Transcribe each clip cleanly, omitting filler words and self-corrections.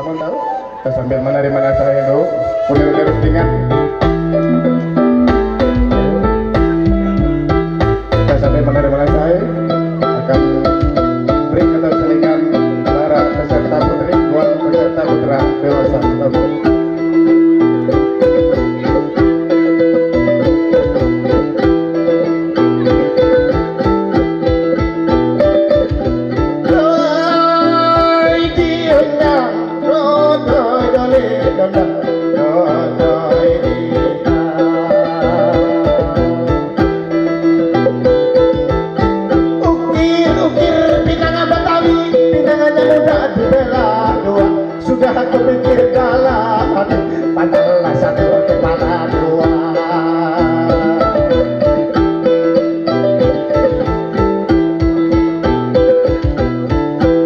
Abang tahu? Kita sambil menerima saya dulu. Udah ingat. Kita sambil menerima saya akan beri kata selingan para peserta putri buat peserta putra dewasa. Sudah aku pikir dalam hati, padahal satu kepala dua.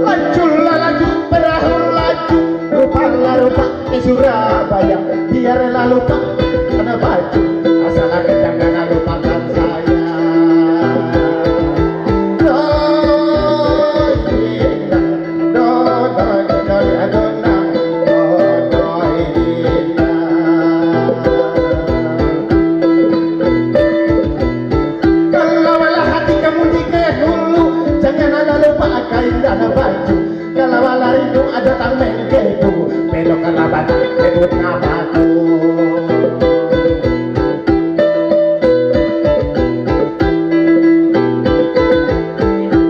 Lajulah laju, perahu laju, rupalah rupa ke Surabaya. Biar lalu tak kena baju, asal kita jangan lupakan saya. Ada baju, kalau lari itu ada tameng kebu, belok ke labatan, kebut ngabatu.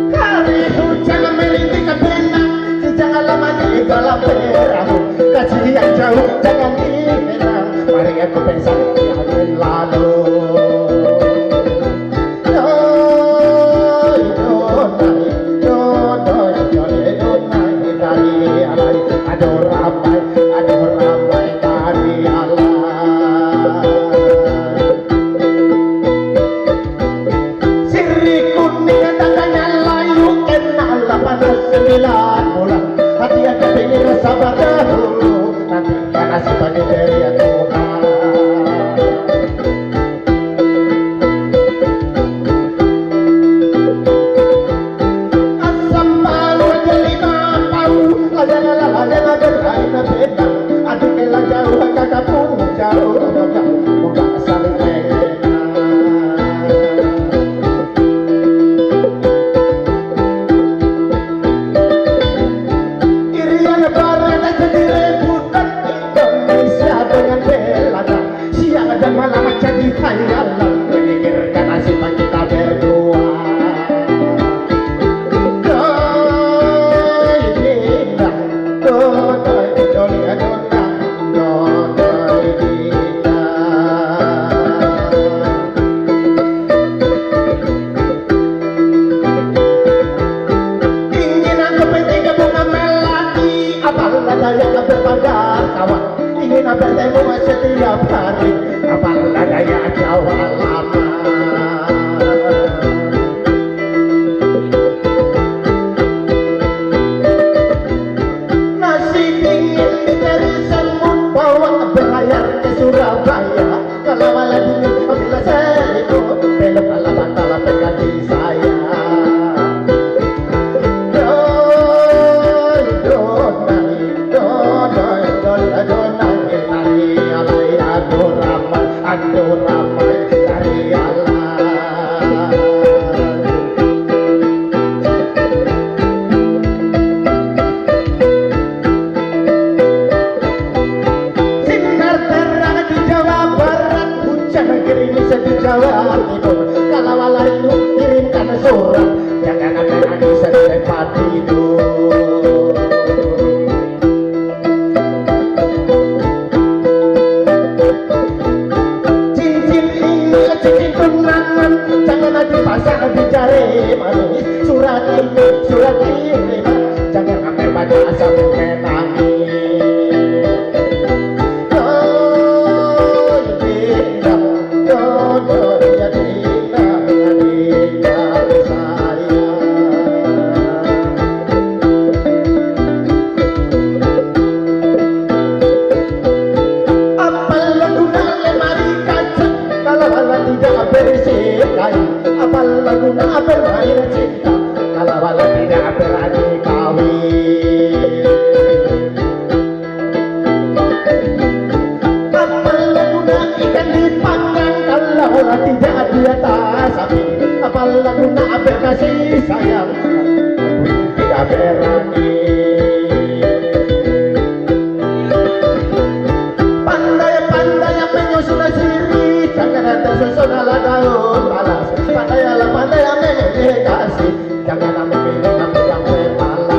Hari hujan melintih ke benang, jangan lama di dalam perahu, kajian jauh jangan dikenang, mari aku pensang yang lalu. Hati aku pengen sabar dahulu, nanti karena sebagai dari Tuhan. Asam malu jelima tahu, ada berai na beda, aduh kela jauh kakak pun jauh, bukan saling beda. Dan malah jadi khayalan memikirkan nasib kita berdua. Ingin aku penting bunga melati, apalah daya berpagar kawan. Ingin bertemu setiap hari, apalah daya jauh lama. Masih ingin dicari semut, bawa berlayar ke Surabaya. Kalau malah dingin, bila seribu, belok ala bantala pengganti saya. Dona berani. Pandai-pandai menyusun siri, jangan tersusun ala daun balas. Pandai memilih kasih, jangan memilih kamu yang bermalas.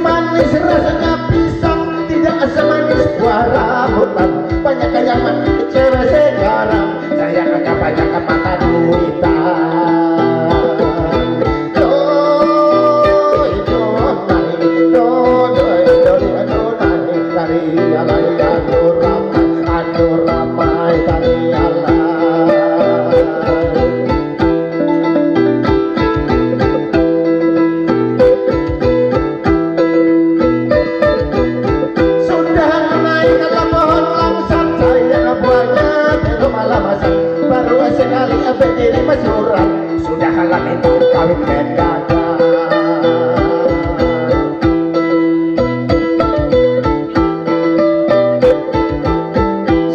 Manis rasanya pisang, tidak semanis buah rambutan. Banyak kayaman cewek sekarang, sayangnya banyak mata duitan. Doi donai, dari alai anu ramai dari alai. Baru sekali berdiri mesurat, sudah halaman kawin mendadak.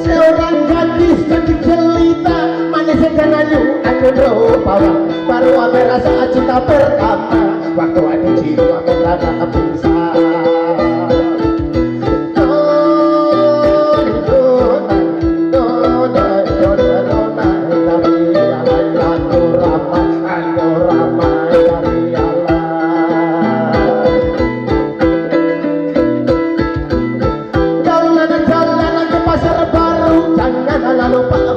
Seorang gadis cantik jelita, manis dan ayu, aku rupawan. Baru ada rasa cinta pertama, waktu ada jiwa berada pingsan.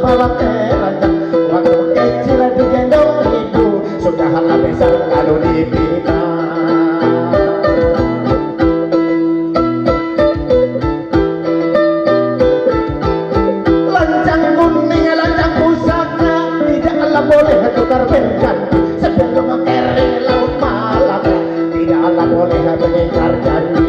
Bawa keranjang, waktu kecil digendong ibu, sudah hal besar lalu dipinang. Lancang kuning, lancang pusaka, tidaklah boleh tukar berganti. Sebelum kering laut Malaka, tidaklah boleh mengingkar janji.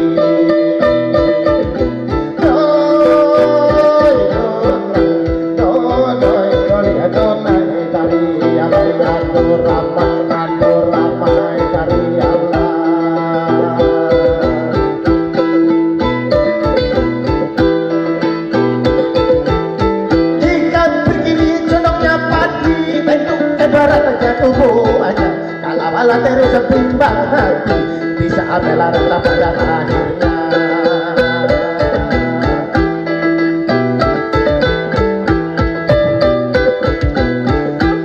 Kalau terus setimbang hati, bisa bela rela pada akhirnya.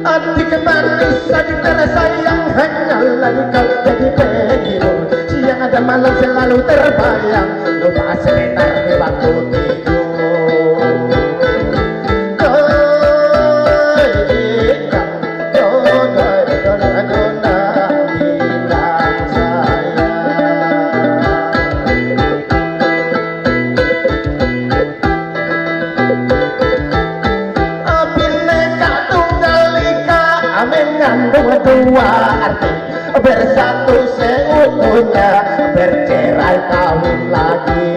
Hati kemanis, hati tersayang, hanyalah kau jadi penghibur. Siang ada malam selalu terbayang, lupa sebentar di waktu tidur. Dua arti bersatu seutuhnya, bercerai kawin lagi.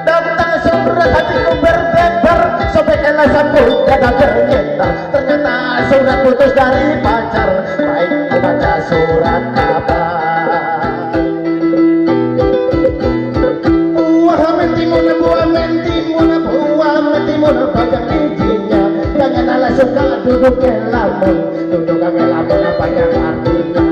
Datang surat hatiku berdebar, sobek elah sambut dada bergetar. Ternyata surat putus dari pacar, baik ku baca surat kabar. Buah mentimun, buah mentimun, buah mentimun banyak bijinya. Janganlah suka duduk ngelamun, duduk ngelamun banyak artinya.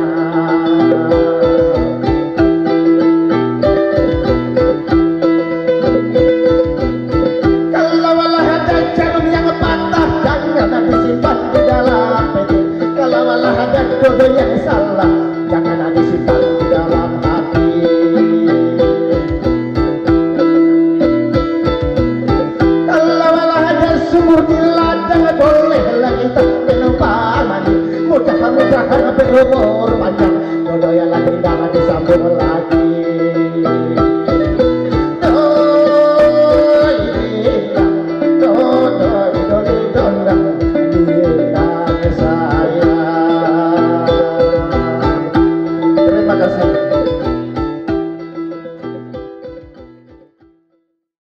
Kalau ada jarum yang patah, jangan disimpan di dalam peti. Kalau ada dodo yang salah, jangan disimpan di dalam hati. Kalau ada sumur di ladang, boleh lagi tak minum mandi. Mudah-mudahan berumur